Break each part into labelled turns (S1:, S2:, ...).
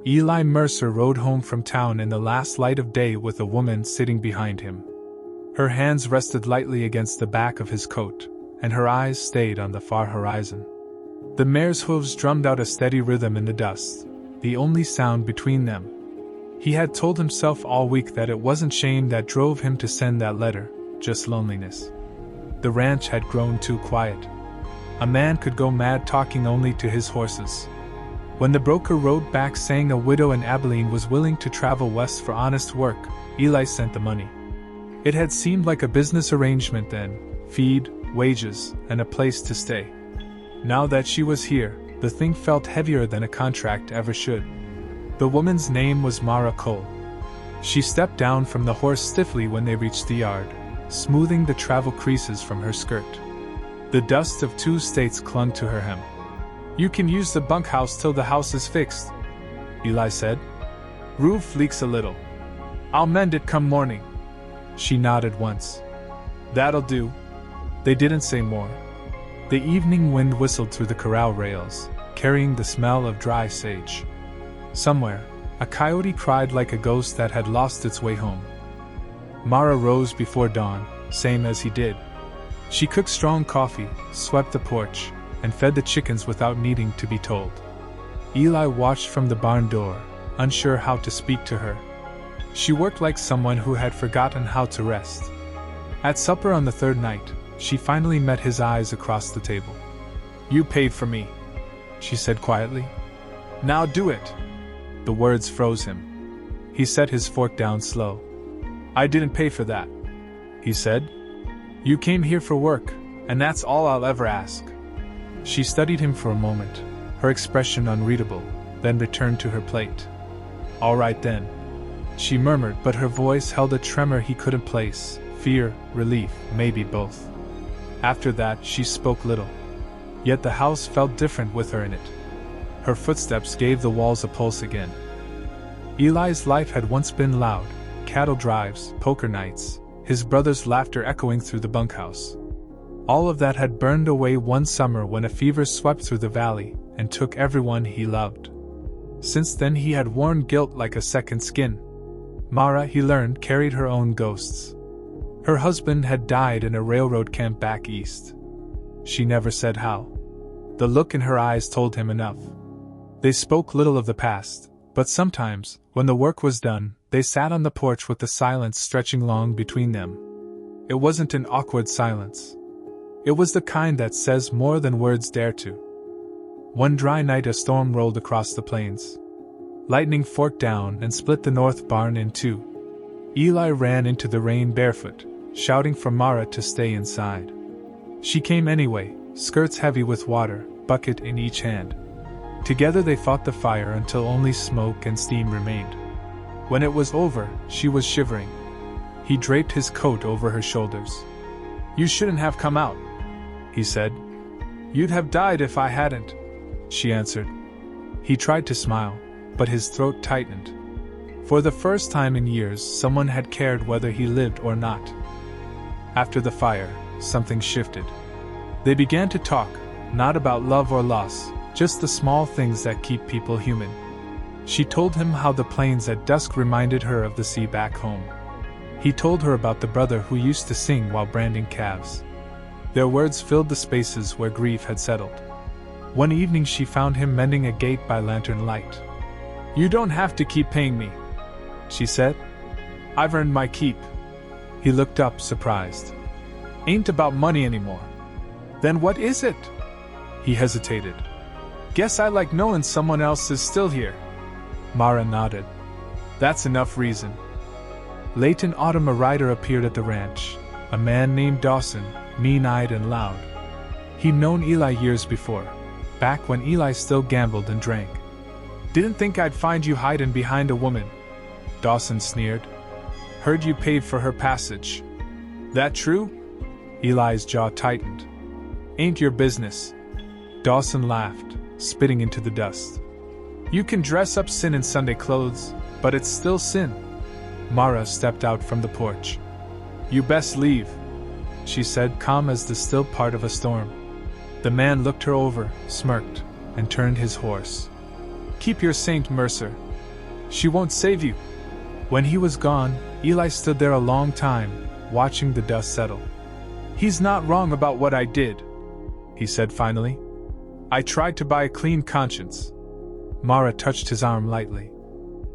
S1: Eli Mercer rode home from town in the last light of day with a woman sitting behind him. Her hands rested lightly against the back of his coat, and her eyes stayed on the far horizon. The mare's hooves drummed out a steady rhythm in the dust, the only sound between them. He had told himself all week that it wasn't shame that drove him to send that letter, just loneliness. The ranch had grown too quiet. A man could go mad talking only to his horses. When the broker rode back saying a widow in Abilene was willing to travel west for honest work, Eli sent the money. It had seemed like a business arrangement then: feed, wages, and a place to stay. Now that she was here, the thing felt heavier than a contract ever should. The woman's name was Mara Cole. She stepped down from the horse stiffly when they reached the yard, smoothing the travel creases from her skirt. The dust of 2 states clung to her hem. "You can use the bunkhouse till the house is fixed," Eli said. "Roof leaks a little. I'll mend it come morning." She nodded once. "That'll do." They didn't say more. The evening wind whistled through the corral rails, carrying the smell of dry sage. Somewhere, a coyote cried like a ghost that had lost its way home. Mara rose before dawn, same as he did. She cooked strong coffee, swept the porch, and fed the chickens without needing to be told. Eli watched from the barn door, unsure how to speak to her. She worked like someone who had forgotten how to rest. At supper on the 3rd night, she finally met his eyes across the table. "You paid for me," she said quietly. "Now do it." The words froze him. He set his fork down slow. "I didn't pay for that," he said. "You came here for work, and that's all I'll ever ask." She studied him for a moment, her expression unreadable, then returned to her plate. "All right then," she murmured, but her voice held a tremor he couldn't place: fear, relief, maybe both. After that, she spoke little. Yet the house felt different with her in it. Her footsteps gave the walls a pulse again. Eli's life had once been loud: cattle drives, poker nights, his brother's laughter echoing through the bunkhouse. All of that had burned away one summer when a fever swept through the valley and took everyone he loved. Since then he had worn guilt like a second skin. Mara, he learned, carried her own ghosts. Her husband had died in a railroad camp back east. She never said how. The look in her eyes told him enough. They spoke little of the past, but sometimes, when the work was done, they sat on the porch with the silence stretching long between them. It wasn't an awkward silence. It was the kind that says more than words dare to. One dry night a storm rolled across the plains. Lightning forked down and split the north barn in two. Eli ran into the rain barefoot, shouting for Mara to stay inside. She came anyway, skirts heavy with water, bucket in each hand. Together they fought the fire until only smoke and steam remained. When it was over, she was shivering. He draped his coat over her shoulders. "You shouldn't have come out," he said. "You'd have died if I hadn't," she answered. He tried to smile, but his throat tightened. For the first time in years, someone had cared whether he lived or not. After the fire, something shifted. They began to talk, not about love or loss, just the small things that keep people human. She told him how the plains at dusk reminded her of the sea back home. He told her about the brother who used to sing while branding calves. Their words filled the spaces where grief had settled. One evening she found him mending a gate by lantern light. "You don't have to keep paying me," she said. "I've earned my keep." He looked up, surprised. "Ain't about money anymore." "Then what is it?" He hesitated. "Guess I like knowing someone else is still here." Mara nodded. "That's enough reason." Late in autumn a rider appeared at the ranch, a man named Dawson, mean-eyed and loud. He'd known Eli years before, back when Eli still gambled and drank. "Didn't think I'd find you hiding behind a woman," Dawson sneered. "Heard you paid for her passage." "That true?" Eli's jaw tightened. "Ain't your business." Dawson laughed, spitting into the dust. "You can dress up sin in Sunday clothes, but it's still sin." Mara stepped out from the porch. "You best leave," she said, calm as the still part of a storm. The man looked her over, smirked, and turned his horse. "Keep your Saint Mercer," She won't save you." When he was gone, Eli stood there a long time, watching the dust settle. "He's not wrong about what I did," he said finally. "I tried to buy a clean conscience." Mara touched his arm lightly.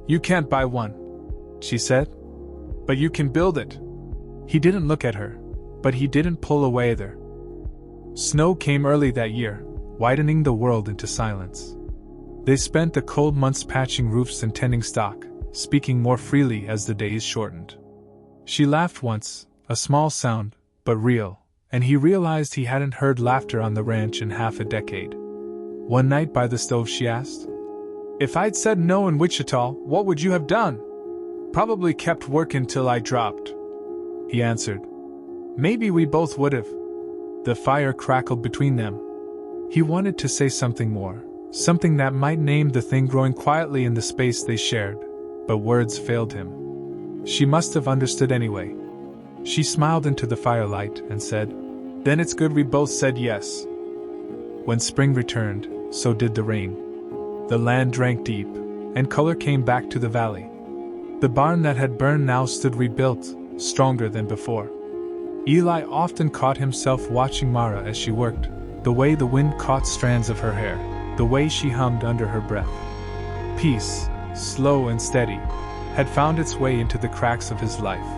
S1: "You can't buy one," she said. "But you can build it." He didn't look at her, but he didn't pull away either. Snow came early that year, widening the world into silence. They spent the cold months patching roofs and tending stock, speaking more freely as the days shortened. She laughed once, a small sound, but real, and he realized he hadn't heard laughter on the ranch in half a decade. One night by the stove she asked, "If I'd said no in Wichita, what would you have done?" "Probably kept working till I dropped," he answered. "Maybe we both would have." The fire crackled between them. He wanted to say something more, something that might name the thing growing quietly in the space they shared, but words failed him. She must have understood anyway. She smiled into the firelight and said, "Then it's good we both said yes." When spring returned, so did the rain. The land drank deep, and color came back to the valley. The barn that had burned now stood rebuilt, stronger than before. Eli often caught himself watching Mara as she worked, the way the wind caught strands of her hair, the way she hummed under her breath. Peace, slow and steady, had found its way into the cracks of his life.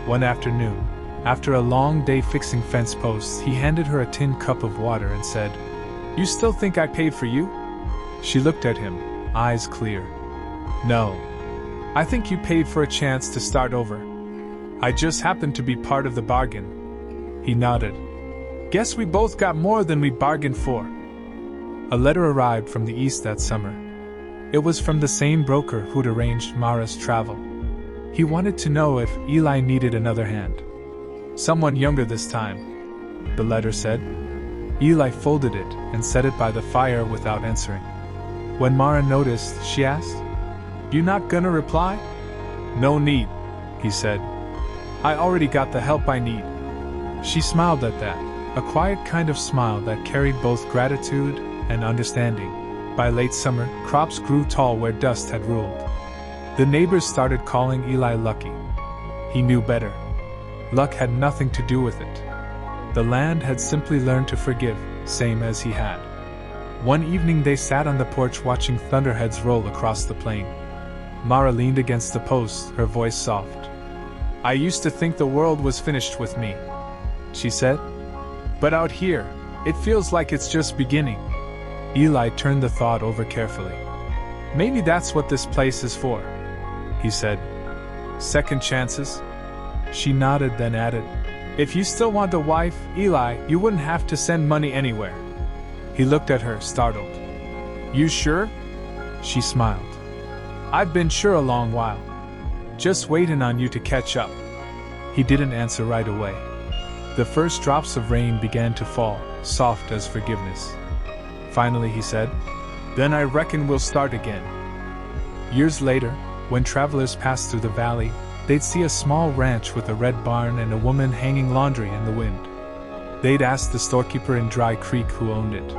S1: One afternoon, after a long day fixing fence posts, he handed her a tin cup of water and said, "You still think I paid for you?" She looked at him, eyes clear. "No. I think you paid for a chance to start over. I just happened to be part of the bargain." He nodded. "Guess we both got more than we bargained for." A letter arrived from the east that summer. It was from the same broker who'd arranged Mara's travel. He wanted to know if Eli needed another hand. "Someone younger this time," the letter said. Eli folded it and set it by the fire without answering. When Mara noticed, she asked, "You not gonna reply?" "No need," he said. "I already got the help I need." She smiled at that, a quiet kind of smile that carried both gratitude and understanding. By late summer, crops grew tall where dust had ruled. The neighbors started calling Eli lucky. He knew better. Luck had nothing to do with it. The land had simply learned to forgive, same as he had. One evening they sat on the porch watching thunderheads roll across the plain. Mara leaned against the post, her voice soft. "I used to think the world was finished with me," she said. "But out here, it feels like it's just beginning." Eli turned the thought over carefully. "Maybe that's what this place is for," he said. "Second chances?" She nodded, then added, "If you still want a wife, Eli, you wouldn't have to send money anywhere." He looked at her, startled. "You sure?" She smiled. "I've been sure a long while. Just waiting on you to catch up." He didn't answer right away. The first drops of rain began to fall, soft as forgiveness. Finally he said, "Then I reckon we'll start again." Years later, when travelers passed through the valley, they'd see a small ranch with a red barn and a woman hanging laundry in the wind. They'd ask the storekeeper in Dry Creek who owned it.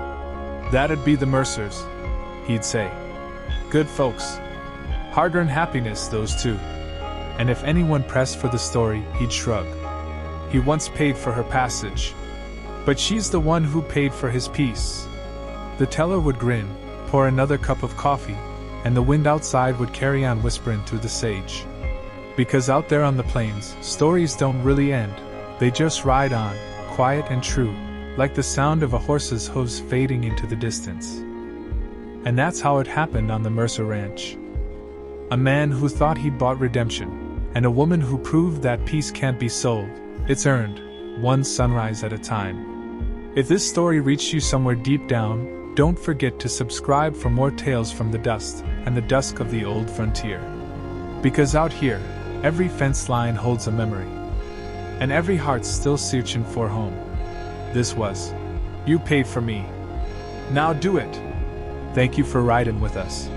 S1: "That'd be the Mercers," he'd say. "Good folks. Hard-earned happiness, those two." And if anyone pressed for the story, he'd shrug. He once paid for her passage. But she's the one who paid for his peace. The teller would grin, pour another cup of coffee, and the wind outside would carry on whispering through the sage. Because out there on the plains, stories don't really end, they just ride on, quiet and true, like the sound of a horse's hooves fading into the distance. And that's how it happened on the Mercer Ranch. A man who thought he'd bought redemption, and a woman who proved that peace can't be sold, it's earned, one sunrise at a time. If this story reached you somewhere deep down, don't forget to subscribe for more tales from the dust and the dusk of the old frontier. Because out here, every fence line holds a memory, and every heart's still searching for home. This was You Paid for Me. Now do it. Thank you for riding with us.